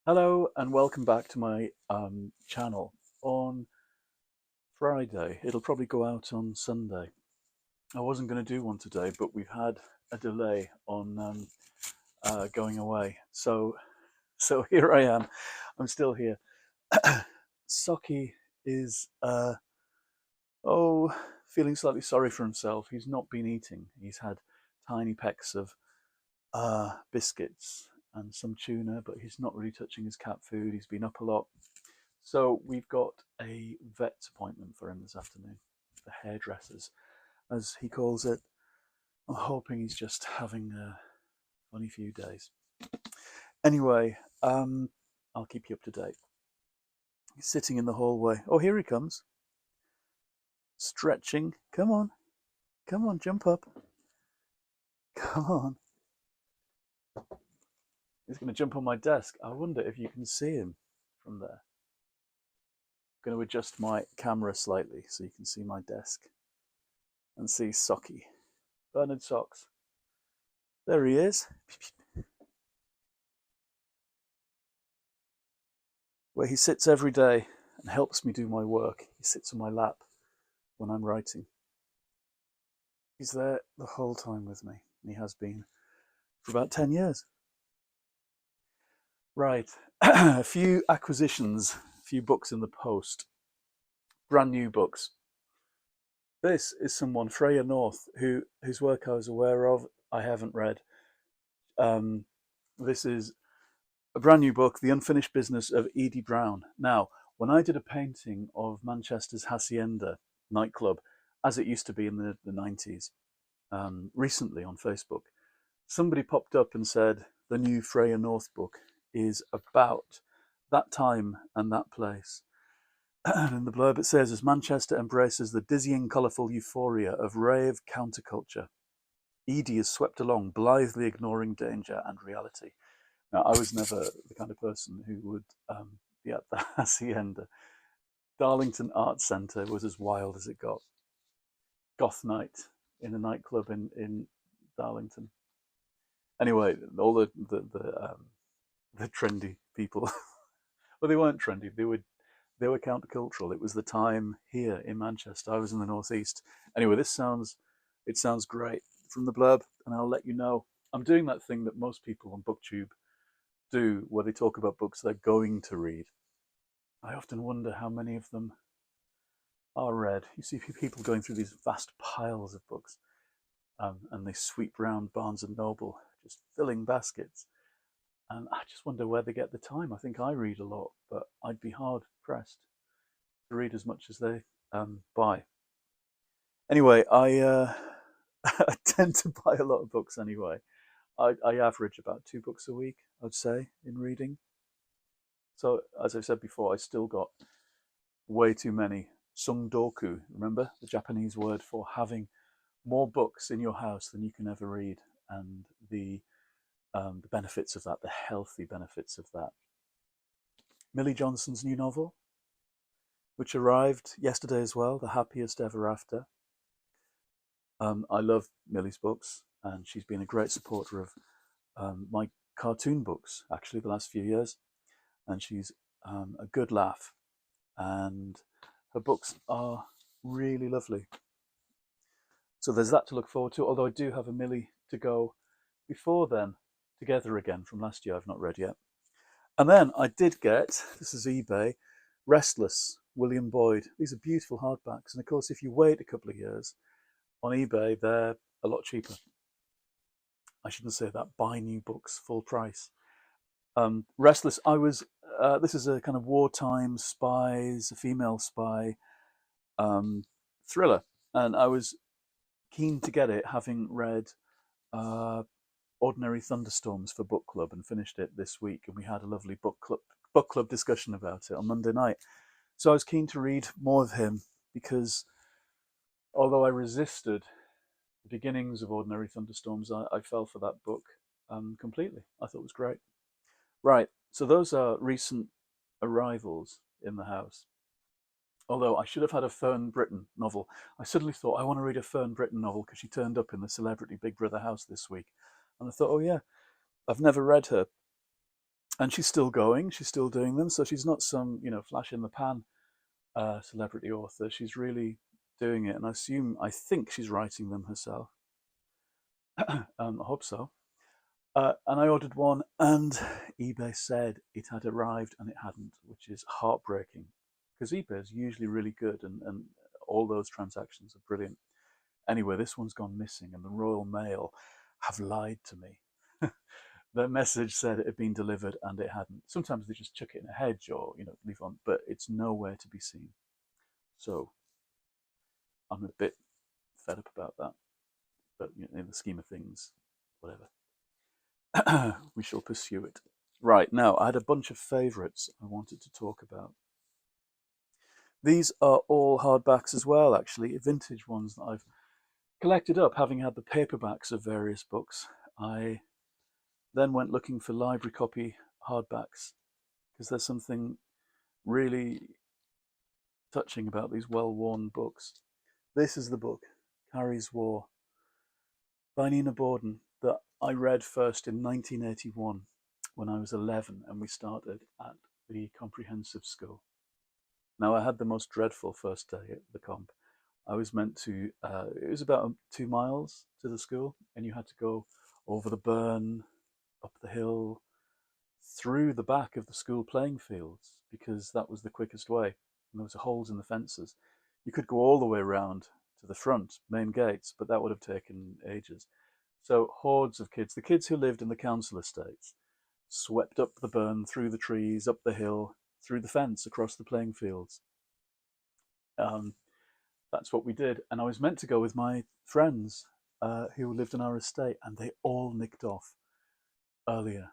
Hello and welcome back to my channel. On Friday, it'll probably go out on Sunday. I wasn't going to do one today, but we've had a delay on going away. So here I am. I'm still here. Socky is oh feeling slightly sorry for himself. He's not been eating. He's had tiny pecks of biscuits and some tuna, but he's not really touching his cat food. He's been up a lot. So we've got a vet's appointment for him this afternoon, the hairdressers, as he calls it. I'm hoping he's just having a funny few days. Anyway, I'll keep you up to date. He's sitting in the hallway. Oh, here he comes. Stretching. Come on, jump up. Come on. He's going to jump on my desk. I wonder if you can see him from there. I'm going to adjust my camera slightly so you can see my desk and see Socky. Bernard Socks. There he is. Where he sits every day and helps me do my work. He sits on my lap when I'm writing. He's there the whole time with me. And he has been for about 10 years. Right, a few acquisitions, a few books in the post. Brand new books. This is someone, Freya North, whose work I was aware of. I haven't read. This is a brand new book, The Unfinished Business of Edie Brown. Now, when I did a painting of Manchester's Hacienda nightclub, as it used to be in the 90s, recently on Facebook, somebody popped up and said the new Freya North book is about that time and that place. And in the blurb it says, as Manchester embraces the dizzying, colourful euphoria of rave counterculture, Edie is swept along, blithely ignoring danger and reality. Now, I was never the kind of person who would be at the Hacienda. Darlington Arts Centre was as wild as it got. Goth night in a nightclub in Darlington. Anyway, all the trendy people. Well, they weren't trendy. They were countercultural. It was the time here in Manchester. I was in the northeast. Anyway, it sounds great from the blurb, and I'll let you know. I'm doing that thing that most people on BookTube do, where they talk about books they're going to read. I often wonder how many of them are read. You see people going through these vast piles of books, and they sweep round Barnes and Noble, just filling baskets. And I just wonder where they get the time. I think I read a lot, but I'd be hard pressed to read as much as they buy. Anyway, I tend to buy a lot of books anyway. I average about 2 books a week, I'd say, in reading. So, as I said before, I still got way too many sungdoku. Remember the Japanese word for having more books in your house than you can ever read, and the benefits of that, the healthy benefits of that. Millie Johnson's new novel, which arrived yesterday as well, The Happiest Ever After. I love Millie's books, and she's been a great supporter of my cartoon books, actually, the last few years. And she's a good laugh, and her books are really lovely. So there's that to look forward to, although I do have a Millie to go before then, Together Again from last year, I've not read yet. And then I did get, this is eBay, Restless, William Boyd. These are beautiful hardbacks. And of course, if you wait a couple of years, on eBay, they're a lot cheaper. I shouldn't say that. Buy new books full price. Restless. This is a kind of wartime spies, a female spy thriller, and I was keen to get it, having read Ordinary Thunderstorms for book club and finished it this week, and we had a lovely book club discussion about it on Monday night. So I was keen to read more of him because although I resisted the beginnings of Ordinary Thunderstorms, I fell for that book completely. I thought it was great. Right, so those are recent arrivals in the house. Although I should have had a Fern Britton novel. I suddenly thought, I want to read a Fern Britton novel because she turned up in the Celebrity Big Brother house this week. And I thought, oh yeah, I've never read her. And she's still going. She's still doing them. So she's not some flash in the pan celebrity author. She's really doing it, and I think she's writing them herself. I hope so. And I ordered one, and eBay said it had arrived, and it hadn't, which is heartbreaking because eBay is usually really good, and all those transactions are brilliant. Anyway, this one's gone missing, and the Royal Mail have lied to me. Their message said it had been delivered, and it hadn't. Sometimes they just chuck it in a hedge or leave on, but it's nowhere to be seen. So I'm a bit fed up about that. But in the scheme of things, whatever. We shall pursue it. Right, now I had a bunch of favourites I wanted to talk about. These are all hardbacks as well, actually, vintage ones that I've collected up, having had the paperbacks of various books. I then went looking for library copy hardbacks because there's something really touching about these well-worn books. This is the book, Carrie's War, by Nina Borden, that I read first in 1981 when I was 11 and we started at the comprehensive school. Now, I had the most dreadful first day at the comp. I was meant to, it was about 2 miles to the school, and you had to go over the burn, up the hill, through the back of the school playing fields, because that was the quickest way. And there was holes in the fences. You could go all the way around to the front, main gates, but that would have taken ages. So hordes of kids, the kids who lived in the council estates, swept up the burn, through the trees, up the hill, through the fence, across the playing fields. Um, that's what we did. And I was meant to go with my friends who lived in our estate, and they all nicked off earlier.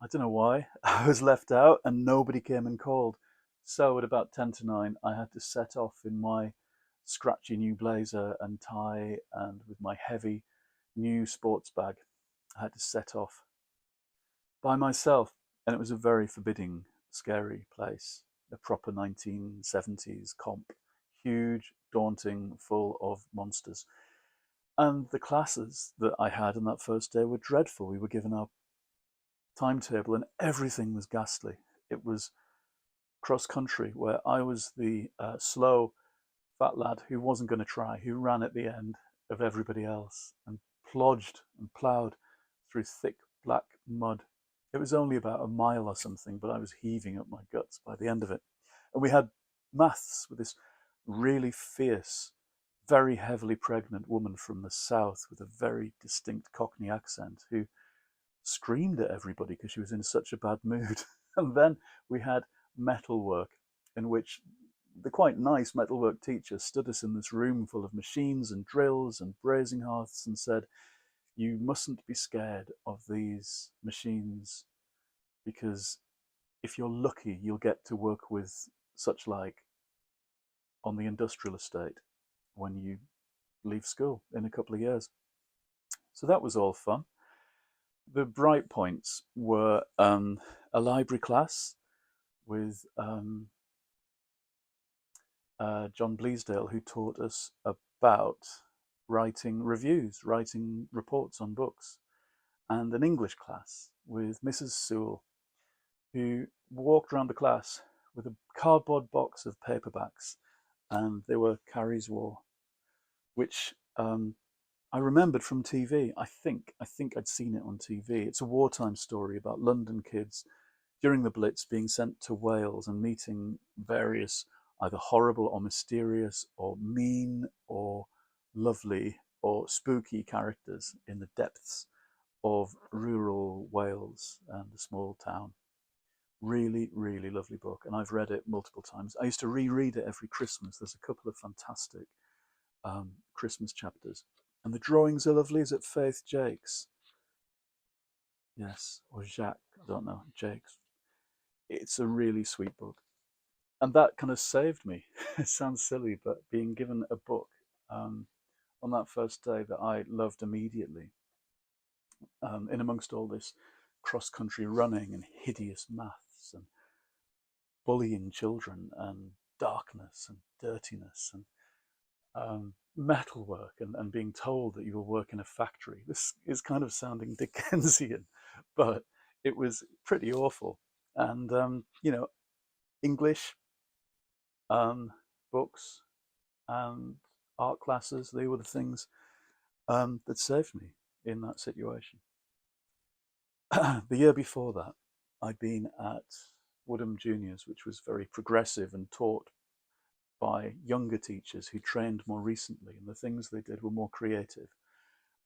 I don't know why. I was left out, and nobody came and called. So at about 10 to 9, I had to set off in my scratchy new blazer and tie, and with my heavy new sports bag. I had to set off by myself, and it was a very forbidding, scary place. A proper 1970s comp, huge, daunting, full of monsters. And the classes that I had on that first day were dreadful. We were given our timetable, and everything was ghastly. It was cross country, where I was the slow, fat lad who wasn't going to try, who ran at the end of everybody else and plodged and ploughed through thick black mud. It was only about a mile or something, but I was heaving up my guts by the end of it. And we had maths with this really fierce, very heavily pregnant woman from the south with a very distinct Cockney accent who screamed at everybody because she was in such a bad mood. And then we had metalwork, in which the quite nice metalwork teacher stood us in this room full of machines and drills and brazing hearths and said, "You mustn't be scared of these machines because if you're lucky, you'll get to work with such like on the industrial estate when you leave school in a couple of years." So that was all fun. The bright points were a library class with John Bleasdale, who taught us about writing reviews, writing reports on books, and an English class with Mrs. Sewell, who walked around the class with a cardboard box of paperbacks, and they were Carrie's War, which I remembered from TV. I think I'd seen it on TV. It's a wartime story about London kids during the Blitz being sent to Wales and meeting various either horrible or mysterious or mean or lovely or spooky characters in the depths of rural Wales and a small town. Really, really lovely book, and I've read it multiple times. I used to reread it every Christmas. There's a couple of fantastic Christmas chapters, and the drawings are lovely. Is it Faith Jakes? Yes, or Jacques? I don't know. Jakes. It's a really sweet book, and that kind of saved me. It sounds silly, but being given a book um, on that first day that I loved immediately, in amongst all this cross-country running and hideous maths and bullying children and darkness and dirtiness and metalwork and being told that you will work in a factory. This is kind of sounding Dickensian, but It was pretty awful. And, English, um, books, and art classes, they were the things that saved me in that situation. The year before that, I'd been at Woodham Juniors, which was very progressive and taught by younger teachers who trained more recently, and the things they did were more creative.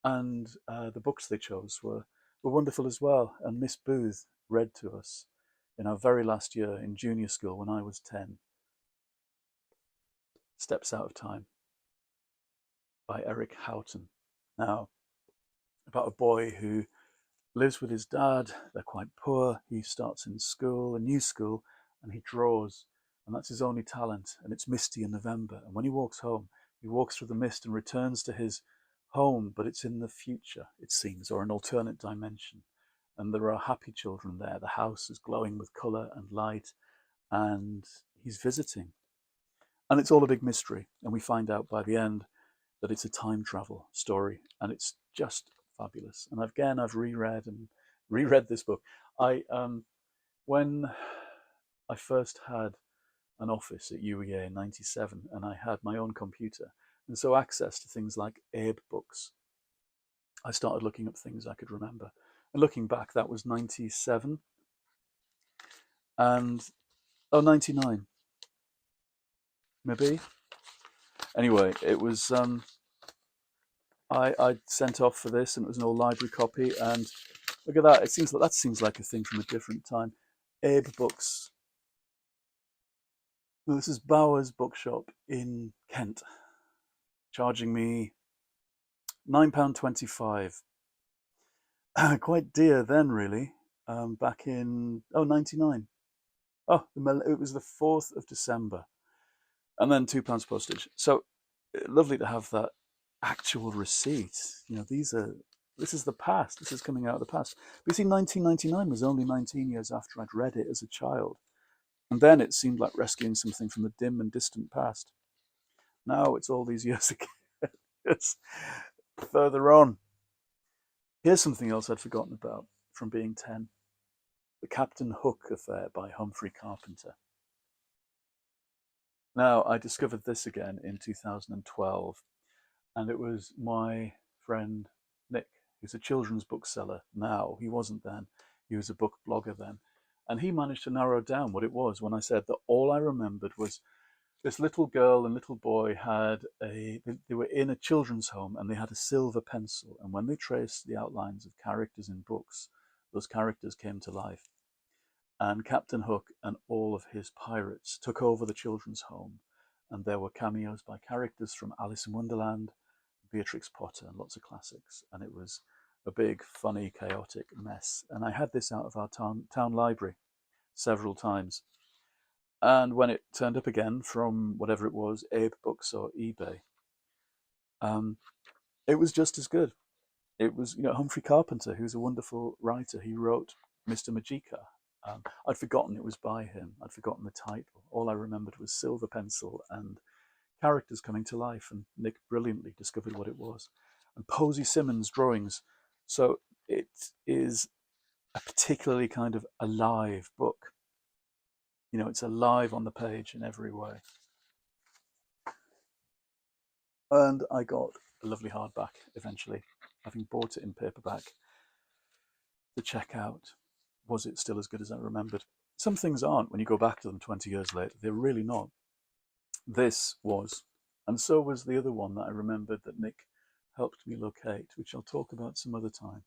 And the books they chose were wonderful as well. And Miss Booth read to us in our very last year in junior school when I was 10, Steps Out of Time by Eric Houghton. Now, about a boy who lives with his dad. They're quite poor. He starts in school, a new school, and he draws. And that's his only talent. And it's misty in November. And when he walks home, he walks through the mist and returns to his home, but it's in the future, it seems, or an alternate dimension. And there are happy children there. The house is glowing with colour and light, and he's visiting. And it's all a big mystery. And we find out by the end that it's a time travel story, and it's just fabulous. And again, I've reread this book. I When I first had an office at UEA in '97, and I had my own computer, and so access to things like Abe books, I started looking up things I could remember. And looking back, that was '97 and oh, '99 maybe. Anyway, it was I sent off for this, and it was an old library copy. And look at that! That seems like a thing from a different time. Abe Books. Well, this is Bowers Bookshop in Kent, charging me £9.25. Quite dear then, really. Back in '99. Oh, it was the 4th of December, and then £2 postage. So lovely to have that actual receipt. This is the past. This is coming out of the past. But you see, 1999 was only 19 years after I'd read it as a child. And then it seemed like rescuing something from the dim and distant past. Now it's all these years ago. It's further on. Here's something else I'd forgotten about from being 10. The Captain Hook Affair by Humphrey Carpenter. Now, I discovered this again in 2012, and it was my friend Nick, who's a children's bookseller now. He wasn't then. He was a book blogger then. And he managed to narrow down what it was when I said that all I remembered was this little girl and little boy they were in a children's home, and they had a silver pencil. And when they traced the outlines of characters in books, those characters came to life. And Captain Hook and all of his pirates took over the children's home. And there were cameos by characters from Alice in Wonderland, Beatrix Potter, and lots of classics. And it was a big, funny, chaotic mess. And I had this out of our town library several times. And when it turned up again from whatever it was, Abe Books or eBay, um, it was just as good. It was, Humphrey Carpenter, who's a wonderful writer. He wrote Mr. Magica. I'd forgotten it was by him. I'd forgotten the title. All I remembered was silver pencil and characters coming to life, and Nick brilliantly discovered what it was. And Posey Simmons' drawings. So it is a particularly kind of alive book. It's alive on the page in every way. And I got a lovely hardback eventually, having bought it in paperback, to check out, was it still as good as I remembered? Some things aren't when you go back to them 20 years later. They're really not. This was. And so was the other one that I remembered that Nick helped me locate, which I'll talk about some other time.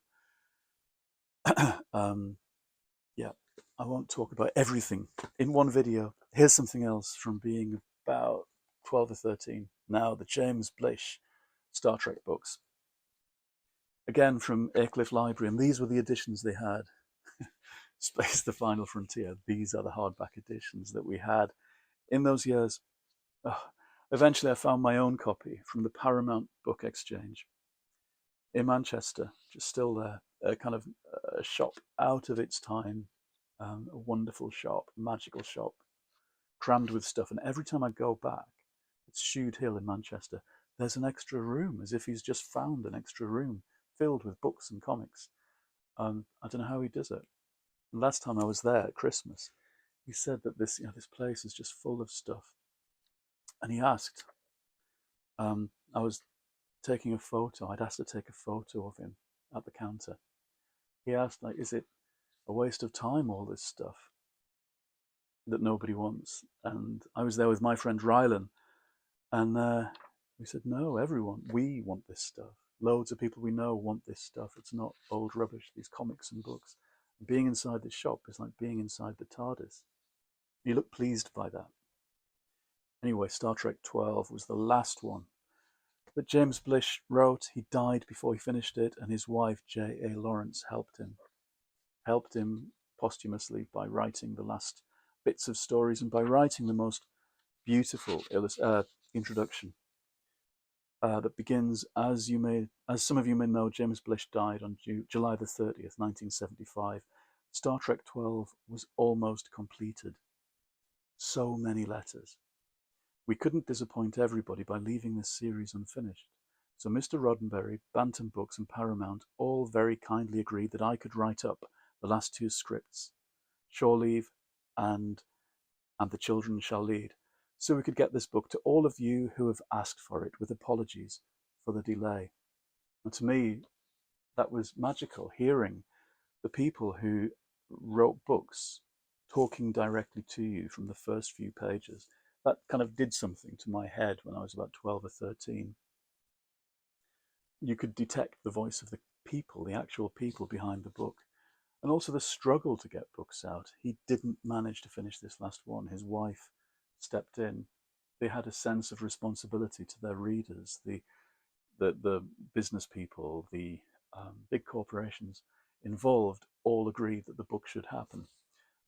Yeah, I won't talk about everything in one video. Here's something else from being about 12 or 13. Now, the James Blish Star Trek books. Again, from Aycliffe Library, and these were the editions they had. Space the Final Frontier. These are the hardback editions that we had in those years. Eventually, I found my own copy from the Paramount Book Exchange in Manchester, just still there. A kind of a shop out of its time, a wonderful shop, magical shop, crammed with stuff. And every time I go back, it's Shude Hill in Manchester, there's an extra room, as if he's just found an extra room filled with books and comics. I don't know how he does it. And last time I was there at Christmas, he said that this place is just full of stuff. And he asked, I was taking a photo. I'd asked to take a photo of him at the counter. He asked, like, is it a waste of time, all this stuff that nobody wants? And I was there with my friend Rylan, and we said, no, everyone, we want this stuff. Loads of people we know want this stuff. It's not old rubbish, these comics and books. Being inside the shop is like being inside the TARDIS. You look pleased by that. Anyway, Star Trek 12 was the last one that James Blish wrote. He died before he finished it, and his wife, J.A. Lawrence, helped him posthumously by writing the last bits of stories and by writing the most beautiful introduction that begins, as some of you may know, James Blish died on July the 30th, 1975. Star Trek 12 was almost completed. So many letters. We couldn't disappoint everybody by leaving this series unfinished. So Mr. Roddenberry, Bantam Books, and Paramount all very kindly agreed that I could write up the last two scripts, Shore Leave and The Children Shall Lead, so we could get this book to all of you who have asked for it, with apologies for the delay. And to me, that was magical, hearing the people who wrote books talking directly to you from the first few pages. That kind of did something to my head when I was about 12 or 13. You could detect the voice of the people, the actual people behind the book, and also the struggle to get books out. He didn't manage to finish this last one. His wife stepped in. They had a sense of responsibility to their readers. The business people, the big corporations involved all agreed that the book should happen.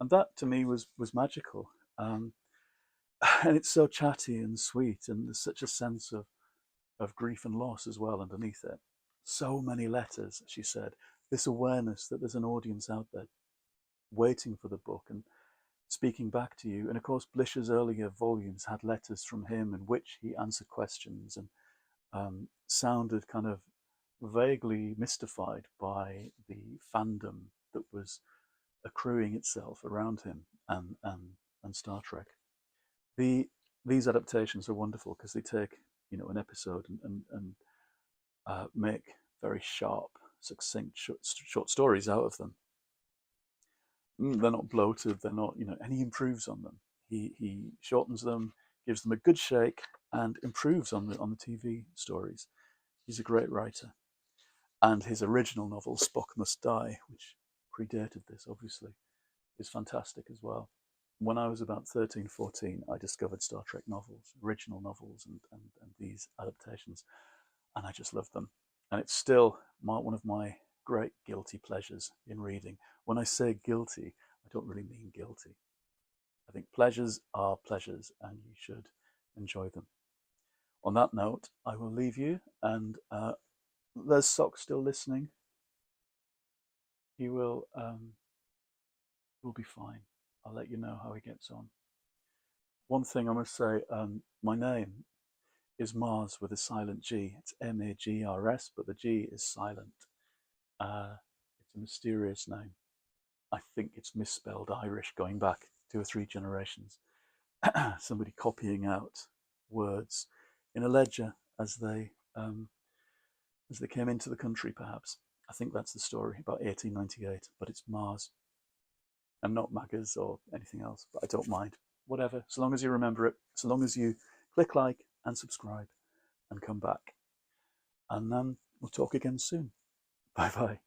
And that to me was magical. And it's so chatty and sweet, and there's such a sense of grief and loss as well underneath it. So many letters, she said, this awareness that there's an audience out there waiting for the book and speaking back to you. And of course, Blish's earlier volumes had letters from him in which he answered questions and sounded kind of vaguely mystified by the fandom that was accruing itself around him and Star Trek. These adaptations are wonderful because they take an episode and make very sharp, succinct short stories out of them. They're not bloated. They're not, and he improves on them. He shortens them, gives them a good shake, and improves on the TV stories. He's a great writer. And his original novel, Spock Must Die, which predated this, obviously, is fantastic as well. When I was about 13, 14, I discovered Star Trek novels, original novels, and these adaptations, and I just loved them. And it's still one of my great guilty pleasures in reading. When I say guilty, I don't really mean guilty. I think pleasures are pleasures, and you should enjoy them. On that note, I will leave you, and there's Sock still listening. He will be fine. I'll let you know how he gets on. One thing I must say, my name is Mars with a silent G. It's Magrs, but the G is silent. It's a mysterious name. I think it's misspelled Irish going back 2 or 3 generations. Somebody copying out words in a ledger as they came into the country, perhaps. I think that's the story, about 1898, but it's Mars and not Maggers or anything else, but I don't mind. Whatever, so long as you remember it, so long as you click like and subscribe and come back. And we'll talk again soon. Bye bye.